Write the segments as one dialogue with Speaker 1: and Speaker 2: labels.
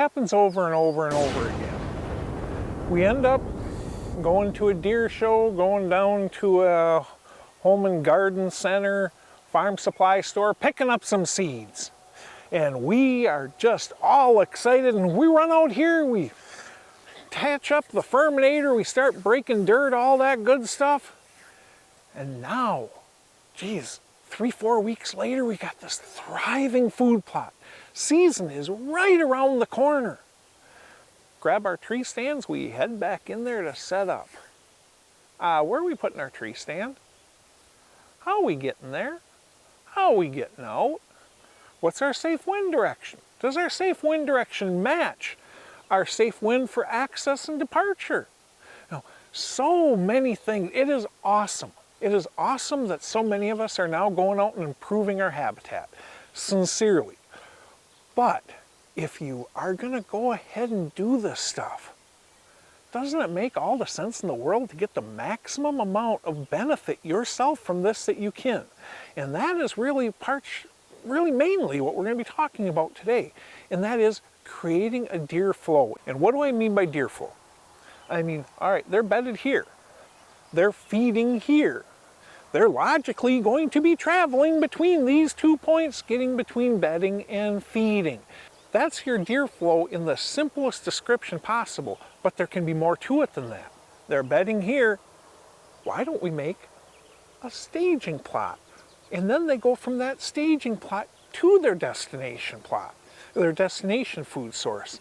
Speaker 1: happens over and over and over again. We end up going to a deer show, going down to a home and garden center, farm supply store, picking up some seeds. And we are just all excited, and we run out here, we attach up the Furminator, we start breaking dirt, all that good stuff. And now, geez, 3-4 weeks later, we got this thriving food plot. Season is right around the corner. Grab our tree stands, we head back in there to set up. Where are we putting our tree stand? How are we getting there? How are we getting out? What's our safe wind direction? Does our safe wind direction match our safe wind for access and departure? Now, so many things. It is awesome. It is awesome that so many of us are now going out and improving our habitat, sincerely. But if you are going to go ahead and do this stuff, doesn't it make all the sense in the world to get the maximum amount of benefit yourself from this that you can? And that is really mainly what we're going to be talking about today, and that is creating a deer flow. And what do I mean by deer flow? I mean, all right, they're bedded here. They're feeding here. They're logically going to be traveling between these 2 points, getting between bedding and feeding. That's your deer flow in the simplest description possible, but there can be more to it than that. They're bedding here. Why don't we make a staging plot? And then they go from that staging plot to their destination plot, their destination food source.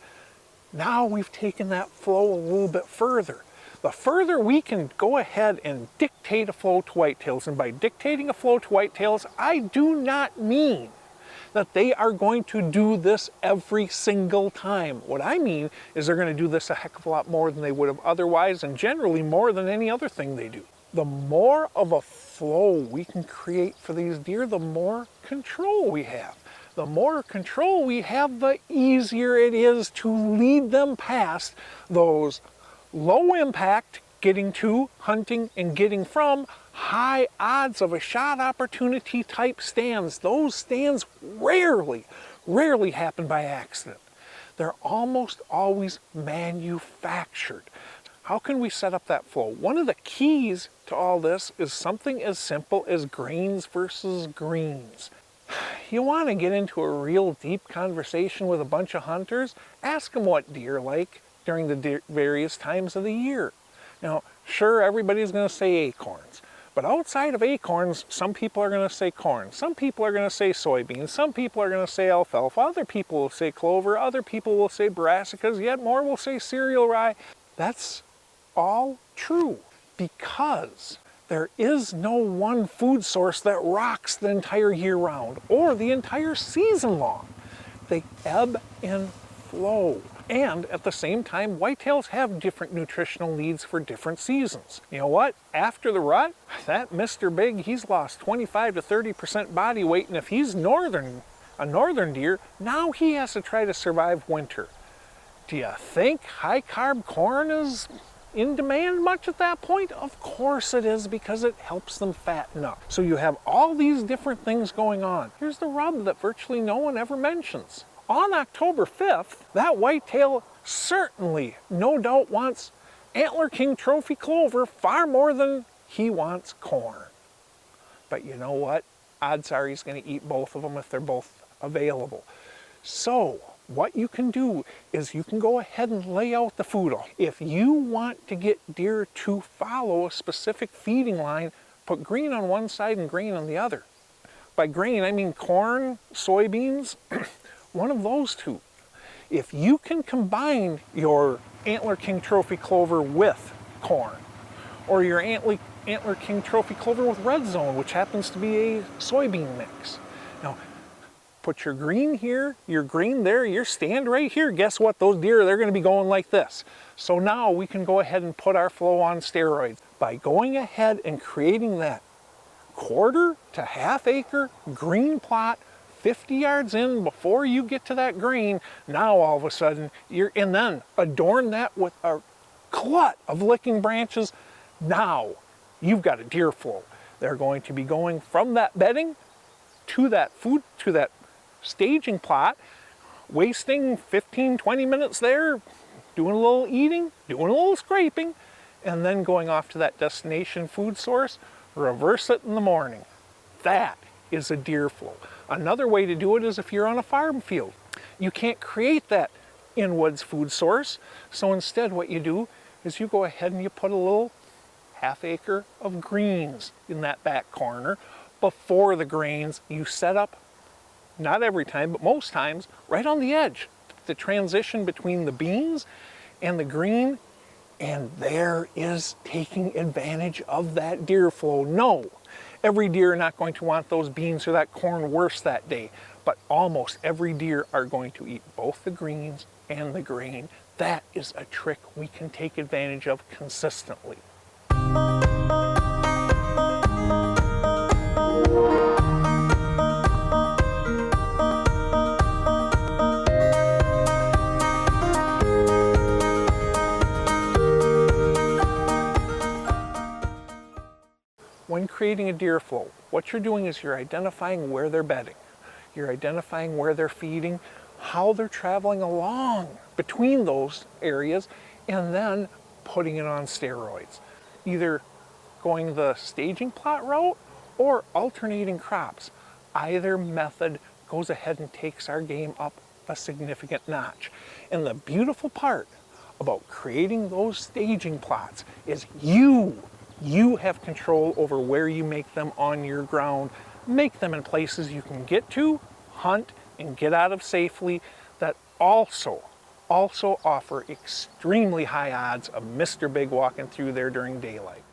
Speaker 1: Now we've taken that flow a little bit further. The further we can go ahead and dictate a flow to whitetails, and by dictating a flow to whitetails, I do not mean that they are going to do this every single time. What I mean is they're going to do this a heck of a lot more than they would have otherwise, and generally more than any other thing they do. The more of a flow we can create for these deer, the more control we have. The more control we have, the easier it is to lead them past those low impact getting to, hunting, and getting from high odds of a shot opportunity type stands. Those stands rarely happen by accident. They're almost always manufactured. How can we set up that flow? One of the keys to all this is something as simple as grains versus greens. You want to get into a real deep conversation with a bunch of hunters? Ask them what deer like during the various times of the year. Now, sure, everybody's going to say acorns, but outside of acorns, some people are going to say corn, some people are going to say soybeans, some people are going to say alfalfa, other people will say clover, other people will say brassicas, yet more will say cereal rye. That's all true, because there is no one food source that rocks the entire year round or the entire season long. They ebb and flow. And at the same time, whitetails have different nutritional needs for different seasons. You know what? After the rut, that Mr. Big, he's lost 25 to 30% body weight, and if he's a northern deer, now he has to try to survive winter. Do you think high-carb corn is in demand much at that point? Of course it is, because it helps them fatten up. So you have all these different things going on. Here's the rub that virtually no one ever mentions. On October 5th, that whitetail certainly, no doubt, wants Antler King Trophy Clover far more than he wants corn. But you know what? Odds are he's going to eat both of them if they're both available. So what you can do is you can go ahead and lay out the food. If you want to get deer to follow a specific feeding line, put green on one side and grain on the other. By grain, I mean corn, soybeans, one of those two. If you can combine your Antler King Trophy Clover with corn, or your Antler King Trophy Clover with Red Zone, which happens to be a soybean mix. Now, put your green here, your green there, your stand right here. Guess what? Those deer, they're going to be going like this. So now we can go ahead and put our flow on steroids by going ahead and creating that 1/4 to 1/2 acre green plot 50 yards in before you get to that grain. Now all of a sudden and then adorn that with a glut of licking branches. Now you've got a deer flow. They're going to be going from that bedding to that food, to that staging plot, wasting 15-20 minutes there, doing a little eating, doing a little scraping, and then going off to that destination food source, reverse it in the morning. That is a deer flow. Another way to do it is if you're on a farm field. You can't create that in-woods food source, so instead what you do is you go ahead and you put a little half acre of greens in that back corner. Before the grains, you set up, not every time, but most times, right on the edge, the transition between the beans and the green, and there is taking advantage of that deer flow. No, every deer are not going to want those beans or that corn worse that day, but almost every deer are going to eat both the greens and the grain. That is a trick we can take advantage of consistently. When creating a deer flow, what you're doing is you're identifying where they're bedding. You're identifying where they're feeding, how they're traveling along between those areas, and then putting it on steroids. Either going the staging plot route or alternating crops. Either method goes ahead and takes our game up a significant notch. And the beautiful part about creating those staging plots is you have control over where you make them on your ground. Make them in places you can get to, hunt, and get out of safely, that also offer extremely high odds of Mr. Big walking through there during daylight.